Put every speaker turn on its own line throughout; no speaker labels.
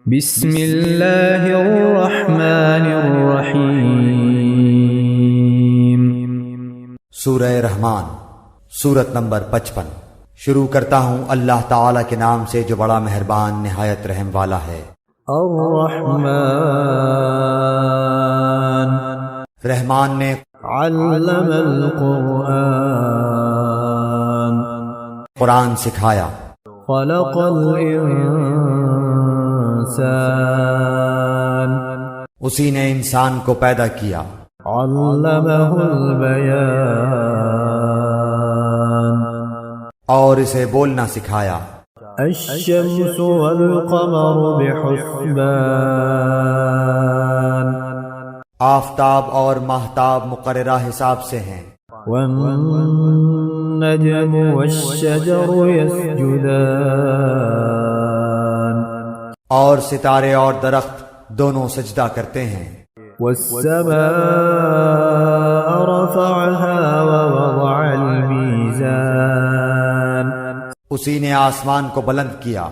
بسم اللہ الرحمن الرحیم۔
سورہ رحمان، سورت نمبر 55۔ شروع کرتا ہوں اللہ تعالی کے نام سے جو بڑا مہربان نہایت رحم والا ہے۔
الرحمن
رحمان نے
علم القرآن
قرآن سکھایا۔
خلق الانسان
اسی نے انسان کو پیدا کیا۔
علمہ البیان
اور اسے بولنا سکھایا۔
الشمس والقمر بحسبان
آفتاب اور ماہتاب مقررہ حساب سے ہیں۔
والنجم والشجر يسجدان
اور ستارے اور درخت دونوں سجدہ کرتے ہیں۔
والسماء رفعها ووضع الميزان
اسی نے آسمان کو بلند کیا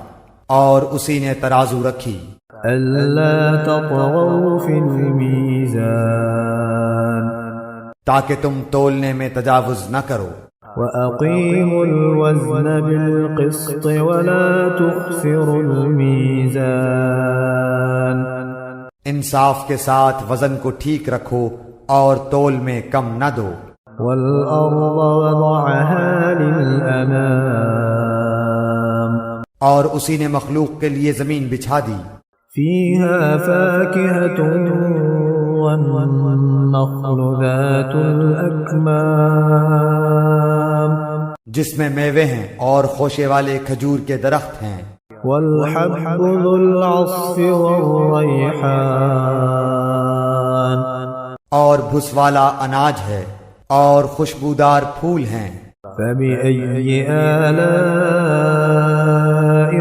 اور اسی نے ترازو رکھی۔
ألا تطغوا في الميزان
تاکہ تم تولنے میں تجاوز نہ کرو۔
وأقيموا الوزن بالقسط ولا تخسروا الميزان
انصاف کے ساتھ وزن کو ٹھیک رکھو اور تول میں کم نہ دو۔
والأرض وضعها للأنام
اور اسی نے مخلوق کے لیے زمین بچھا دی۔
فيها فاكهة والنخل ذات الأكمام
جس میں میوے ہیں اور خوشے والے کھجور کے درخت ہیں۔
والحب ذو العصف والريحان
اور بھس والا اناج ہے اور خوشبودار پھول ہیں۔
فبأي آلاء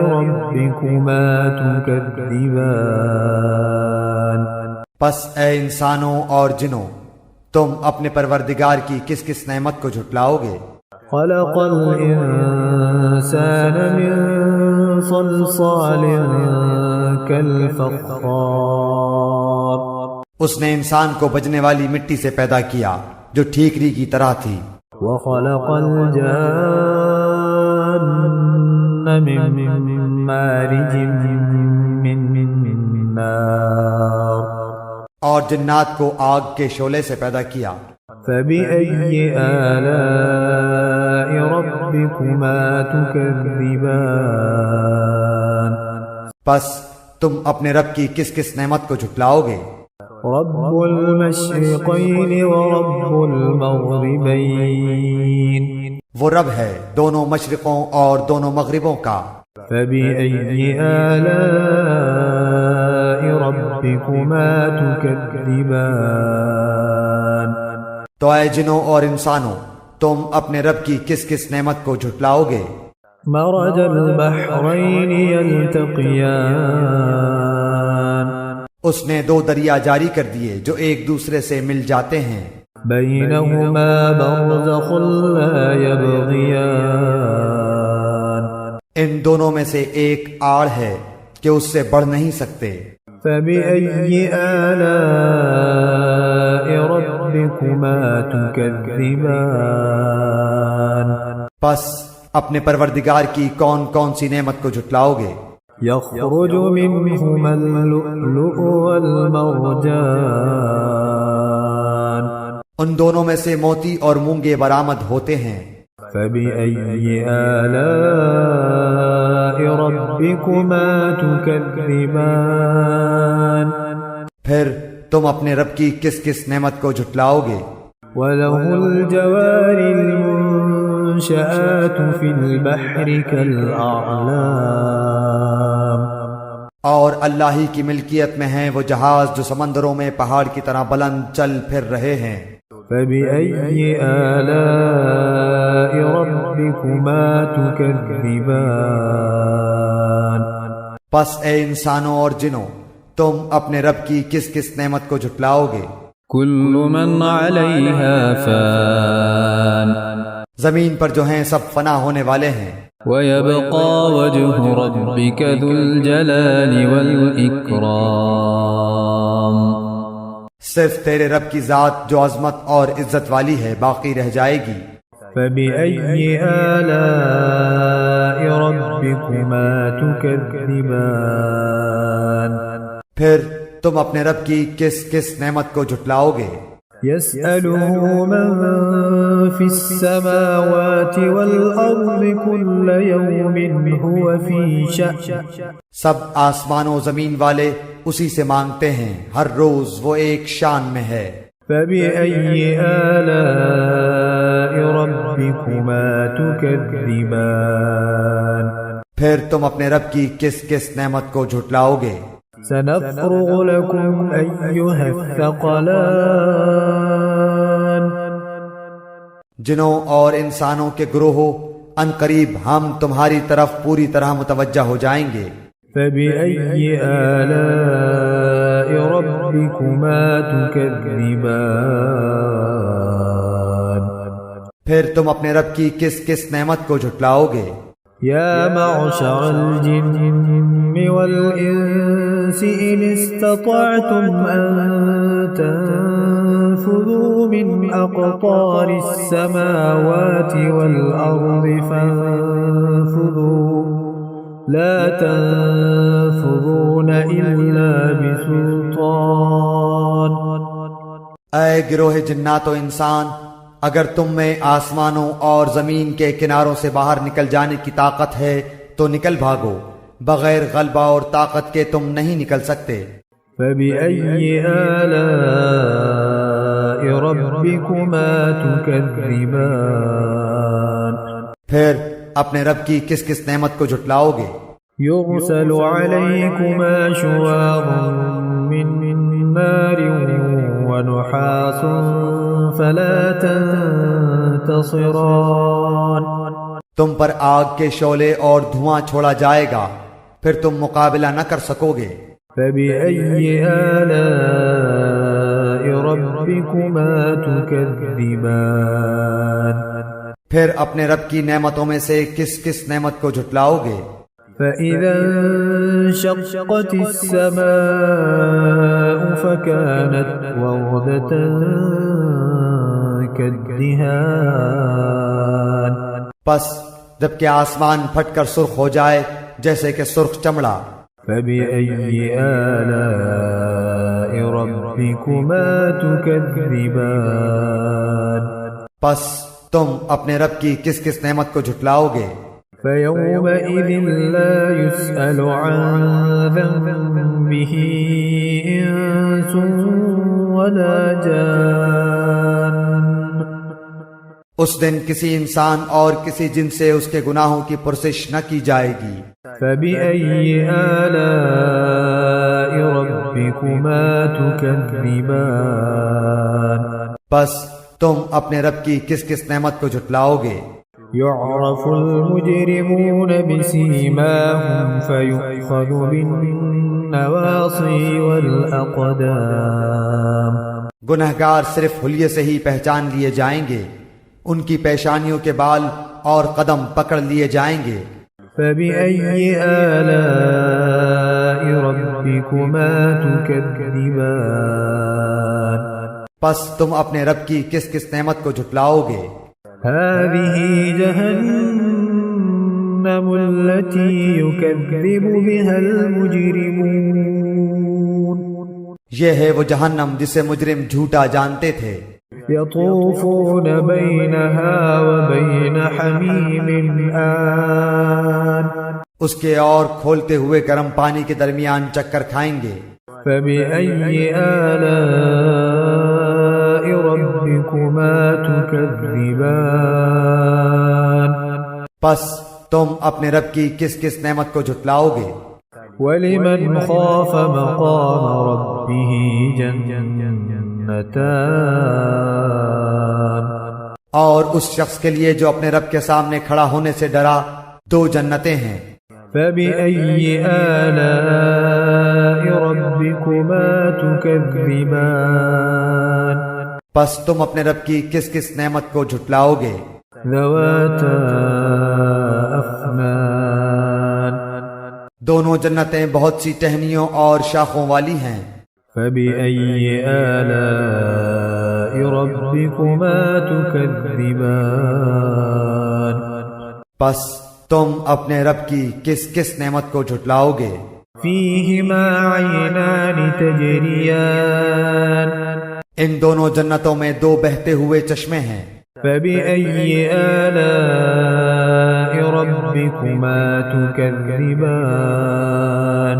ربكما تكذبان
پس اے انسانوں اور جنوں، تم اپنے پروردگار کی کس کس نعمت کو جھٹلاؤ گے؟
خلق الإنسان من صلصال كالفخار
اس نے انسان کو بجنے والی مٹی سے پیدا کیا جو ٹھیکری کی طرح تھی۔
وخلق الجان من مارج من نار
اور جنات کو آگ کے شعلے سے پیدا کیا۔
فبأي آلاء ربكما تكذبان
پس تم اپنے رب کی کس کس نعمت کو جھٹلاؤ گے؟
رب المشرقين ورب المغربين
وہ رب ہے دونوں مشرقوں اور دونوں مغربوں کا۔
فبأي آلاء ربكما تكذبان
تو اے جنوں اور انسانوں، تم اپنے رب کی کس کس نعمت کو جھٹلاؤ گے؟
مرج البحرين يلتقيان
اس نے دو دریا جاری کر دیے جو ایک دوسرے سے مل جاتے ہیں۔
بينهما برزخ لا يبغيان
ان دونوں میں سے ایک آڑ ہے کہ اس سے بڑھ نہیں سکتے۔
فبأي آلاء ربكما تكذبان
پس اپنے پروردگار کی کون کون سی نعمت کو جھٹلاؤ گے؟
يخرج منهما اللؤلؤ والمرجان
ان دونوں میں سے موتی اور مونگے برآمد ہوتے ہیں۔
فبأي آلاء ربكما تكذبان
پھر تم اپنے رب کی کس کس نعمت کو جھٹلاؤ گے؟
وله الجوار المنشآت في البحر كالأعلام
اور اللہ ہی کی ملکیت میں ہیں وہ جہاز جو سمندروں میں پہاڑ کی طرح بلند چل پھر رہے ہیں۔
فبأي آلاء ربكما تكذبان
پس اے انسانوں اور جنوں، تم اپنے رب کی کس کس نعمت کو جھٹلاؤ گے؟
كل من عليها فان
زمین پر جو ہیں سب فنا ہونے والے ہیں،
وَيَبْقَى وَجْهُ رَبِّكَ ذُو الْجَلَالِ وَالْإِكْرَامِ
صرف تیرے رب کی ذات جو عظمت اور عزت والی ہے باقی رہ جائے گی۔
فَبِأَيِّ آلَاءِ رَبِّكُمَا تُكَذِّبَانِ
پھر تم اپنے رب کی کس کس نعمت کو جھٹلاؤ گے؟
يَسْأَلُهُ مَن فِي السَّمَاوَاتِ وَالْأَرْضِ كُلَّ يَوْمٍ هُوَ فِي شَأْنٍ
سب آسمان و زمین والے اسی سے مانگتے ہیں، ہر روز وہ ایک شان میں ہے۔
فَبِأَيِّ آلَاءِ رَبِّكُمَا تُكَذِّبَانِ
پھر تم اپنے رب کی کس کس نعمت کو جھٹلاؤ گے؟
سَنَفْرُغُ لَكُمْ أَيُّهَ الثَّقَلَانِ
جنوں اور انسانوں کے گروہوں ان قریب ہم تمہاری طرف پوری طرح متوجہ ہو جائیں گے۔
فَبِأَيِّ آلَاءِ رَبِّكُمَا تُكَذِّبَانِ
پھر تم اپنے رب کی کس کس نعمت کو جھٹلاؤ گے؟
يَا مَعْشَرَ الْجِنِّ وَالْإِنسِ إِنِ اسْتَطَعْتُمْ أَن تَنفُذُوا مِنْ أَقْطَارِ السَّمَاوَاتِ وَالْأَرْضِ فَانفُذُوا لَا تَنفُذُونَ إِلَّا بِسُلْطَانٍ
اے گروہ جنات و انسان، اگر تم میں آسمانوں اور زمین کے کناروں سے باہر نکل جانے کی طاقت ہے تو نکل بھاگو، بغیر غلبہ اور طاقت کے تم نہیں نکل سکتے۔
فَبِأَيِّ آلَاءِ رَبِّكُمَا تُكَذِّبَانِ
پھر اپنے رب کی کس کس نعمت کو جھٹلاؤ گے؟
يُرْسَلُ عَلَيْكُمَا شُوَاظٌ مِّن نَّارٍ وَنُحَاسٌ فَلَا تَنتَصِرَانِ
تم پر آگ کے شعلے اور دھواں چھوڑا جائے گا، پھر تم مقابلہ نہ کر سکو گے۔
فَبِأَيِّ آلَاءِ رَبِّكُمَا تُكَذِّبَانِ
پھر اپنے رب کی نعمتوں میں سے کس کس نعمت کو جھٹلاؤ گے؟
فَإِذَا انشَقَّتِ السَّمَاءُ فَكَانَتْ وَرْدَةً كَالدِّهَانِ
پس جبکہ آسمان پھٹ کر سرخ ہو جائے جیسے کہ سرخ چمڑا۔
فَبِأَيِّ آلَاءِ رَبِّكُمَا تُكَذِّبَانِ
پس تم اپنے رب کی کس کس نعمت کو جھٹلاؤ گے؟
فَيَوْمَئِذٍ لَا يُسْأَلُ عَنْ ذَنبِهِ إِنسٌ وَلَا جَانٌّ
اس دن کسی انسان اور کسی جن سے اس کے گناہوں کی پرسش نہ کی جائے گی۔
فَبِأَيِّ آلَاءِ رَبِّكُمَا تُكَذِّبَانِ
بس تم اپنے رب کی کس کس نعمت کو جھٹلاؤ گے؟
يُعْرَفُ الْمُجْرِمُونَ بِسِيمَاهُمْ فَيُؤْخَذُ بِالنَّوَاصِي وَالْأَقْدَامِ
گنہگار صرف حلیے سے ہی پہچان لیے جائیں گے، ان کی پیشانیوں کے بال اور قدم پکڑ لیے جائیں گے۔
فَبِأَيِّ آلَاءِ رَبِّكُمَا تُكَذِّبَانِ
پس تم اپنے رب کی کس کس نعمت کو جھٹلاؤ گے؟
هَذِهِ جَهَنَّمُ الَّتِي يُكَذِّبُ بِهَا الْمُجْرِمُونَ
یہ ہے وہ جہنم جسے مجرم جھوٹا جانتے تھے۔
يَطُوفُونَ بَيْنَهَا وَبَيْنَ حَمِيمٍ آنٍ
اس کے اور کھولتے ہوئے گرم پانی کے درمیان چکر کھائیں گے۔
فَبِأَيِّ آلَاءِ رَبِّكُمَا تُكَذِّبَانِ
پس تم اپنے رب کی کس کس نعمت کو جھٹلاؤ گے؟
وَلِمَنْ خَافَ مَقَامَ رَبِّهِ جَنَّتَانِ
اور اس شخص کے لیے جو اپنے رب کے سامنے کھڑا ہونے سے ڈرا، دو جنتیں ہیں۔
فَبِأَيِّ آلَاءِ رَبِّكُمَا تُكَذِّبَانِ
پس تم اپنے رب کی کس کس نعمت کو جھٹلاؤ گے؟
ذواتا أفنان
دونوں جنتیں بہت سی ٹہنیوں اور شاخوں والی ہیں۔
فبأي آلاء ربكما تكذبان
پس تم اپنے رب کی کس کس نعمت کو جھٹلاؤ گے؟
فيهما عينان تجريان
ان دونوں جنتوں میں دو بہتے ہوئے چشمے ہیں۔
فبأي آلاء ربكما تكذبان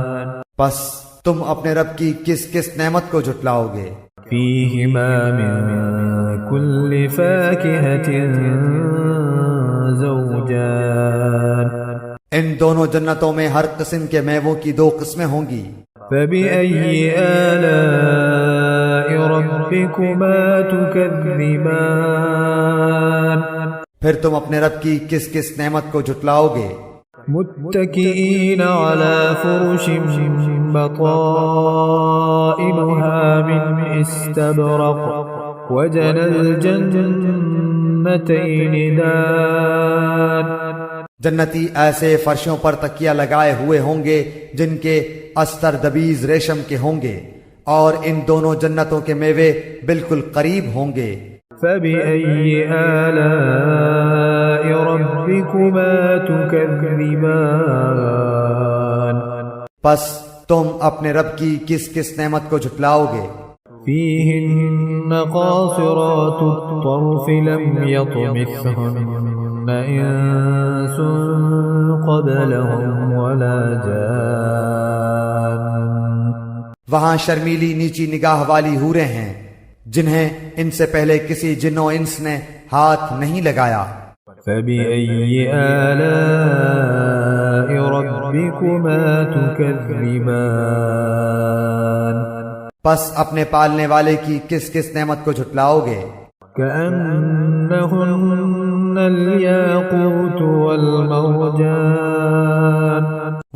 پس تم اپنے رب کی کس کس نعمت کو جھٹلاؤ گے؟
فيهما من كل فاكهة زوجان
ان دونوں جنتوں میں ہر قسم کے میووں کی دو قسمیں ہوں گی۔
فبأي آلاء ربكما تكذبان
پھر تم اپنے رب کی کس کس نعمت کو جھٹلاؤ گے؟
متكئين على فرش بطائنها من استبرق وجنى الجنتين دان
جنتی ایسے فرشوں پر تکیہ لگائے ہوئے ہوں گے جن کے استر دبیز ریشم کے ہوں گے، اور ان دونوں جنتوں کے میوے بالکل قریب ہوں گے۔
فبأي آلاء ربكما تكذبان
پس تم اپنے رب کی کس کس نعمت کو جھٹلاؤ گے؟
فيهن قاصرات الطرف لم يطمثهن إنس قبلهم ولا جان
وہاں شرمیلی نیچی نگاہ والی حوریں ہیں جنہیں ان سے پہلے کسی جن و انس نے ہاتھ نہیں لگایا۔
فبأي آلاء ربكما تكذبان
پس اپنے پالنے والے کی کس کس نعمت کو جھٹلاؤ گے؟
كأنهن الياقوت والمرجان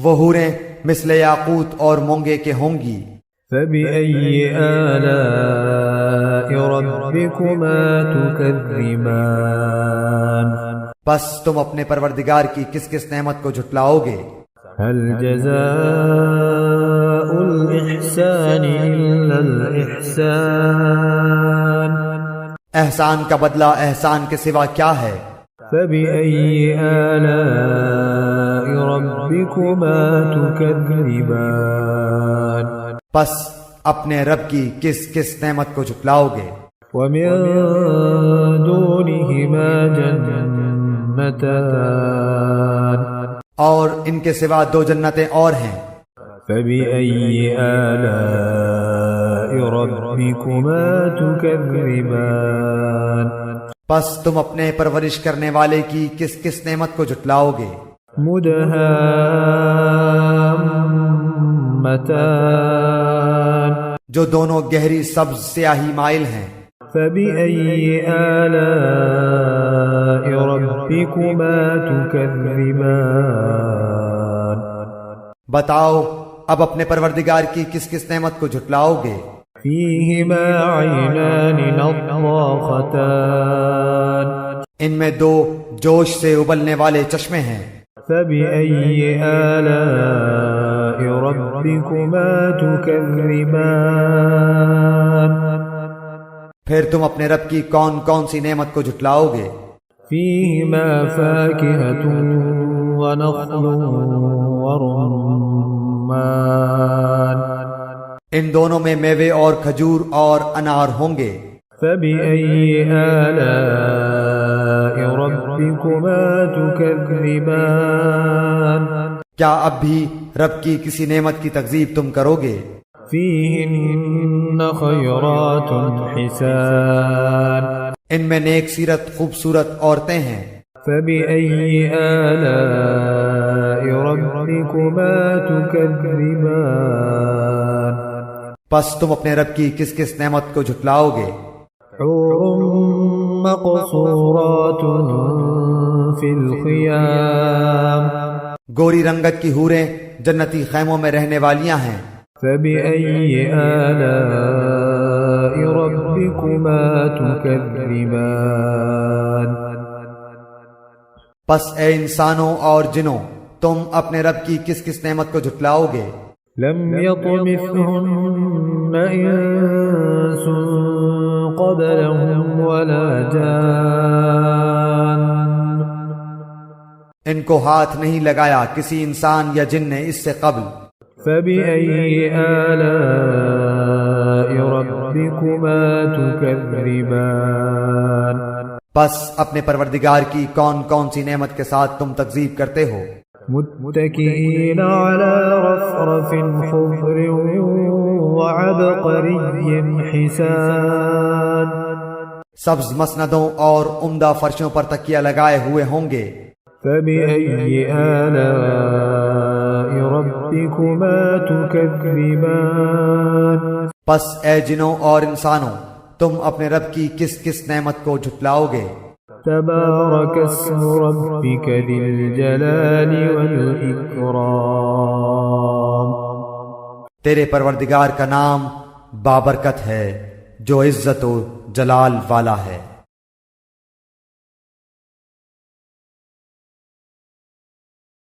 وہ حوریں مثل یاقوت اور مونگے کے ہوں گی۔
فبأي آلاء ربكما تكذبان
بس تم اپنے پروردگار کی کس کس نعمت کو جھٹلاؤ گے؟
هل جزاء الإحسان إلا الإحسان
احسان کا بدلہ احسان کے سوا کیا ہے؟
فبأي آلاء ربكما تكذبان
پس اپنے رب کی کس کس نعمت کو جھٹلاؤ گے؟
ومن دونهما جنتان
اور ان کے سوا دو جنتیں اور ہیں۔
فبأي آلاء ربكما تكذبان
پس تم اپنے پرورش کرنے والے کی کس کس نعمت کو جھٹلاؤ گے؟
مدهامتان
جو دونوں گہری سبز سیاہی مائل ہیں۔
فبأي آلاء ربكما تكذبان
بتاؤ اب اپنے پروردگار کی کس کس نعمت کو جھٹلاؤ گے؟
فيهما عينان نضاختان
ان میں دو جوش سے ابلنے والے چشمے ہیں۔
فبأي آلاء ربكما تكذبان
پھر تم اپنے رب کی کون کون سی نعمت کو جھٹلاؤ گے؟
فيهما فاكهة ونخل ورمان
ان دونوں میں میوے اور کھجور اور انار ہوں گے۔
فبأي آلاء ربكما تكذبان
کیا اب بھی رب کی کسی نعمت کی تکذیب تم کرو گے؟
فيهن خيرات حسان
ان میں نیک سیرت خوبصورت عورتیں ہیں۔
فبأي آلاء ربكما تكذبان
پس تم اپنے رب کی کس کس نعمت کو جھٹلاؤ گے؟
حور مقصورات في الخيام
گوری رنگت کی حوریں جنتی خیموں میں رہنے والیاں ہیں۔
فبأي آلاء ربكما تكذبان
پس اے انسانوں اور جنوں، تم اپنے رب کی کس کس نعمت کو جھٹلاؤ گے؟
لم يطمثهن إنس قبلهم ولا جان
ان کو ہاتھ نہیں لگایا کسی انسان یا جن نے اس سے قبل۔
فبأي آلاء ربكما تكذبان
پس اپنے پروردگار کی کون کون سی نعمت کے ساتھ تم تکذیب کرتے ہو؟
متكئين على رفرف خضر وعبقري حسان
سبز مسندوں اور عمدہ فرشوں پر تکیہ لگائے ہوئے ہوں گے۔
فبأي آلاء ربكما تكذبان
پس اے جنوں اور انسانوں، تم اپنے رب کی کس کس نعمت کو جھٹلاؤ گے؟
تبارك اسم ربك ذي الجلال والإكرام
تیرے پروردگار کا نام بابرکت ہے جو عزت و جلال والا ہے۔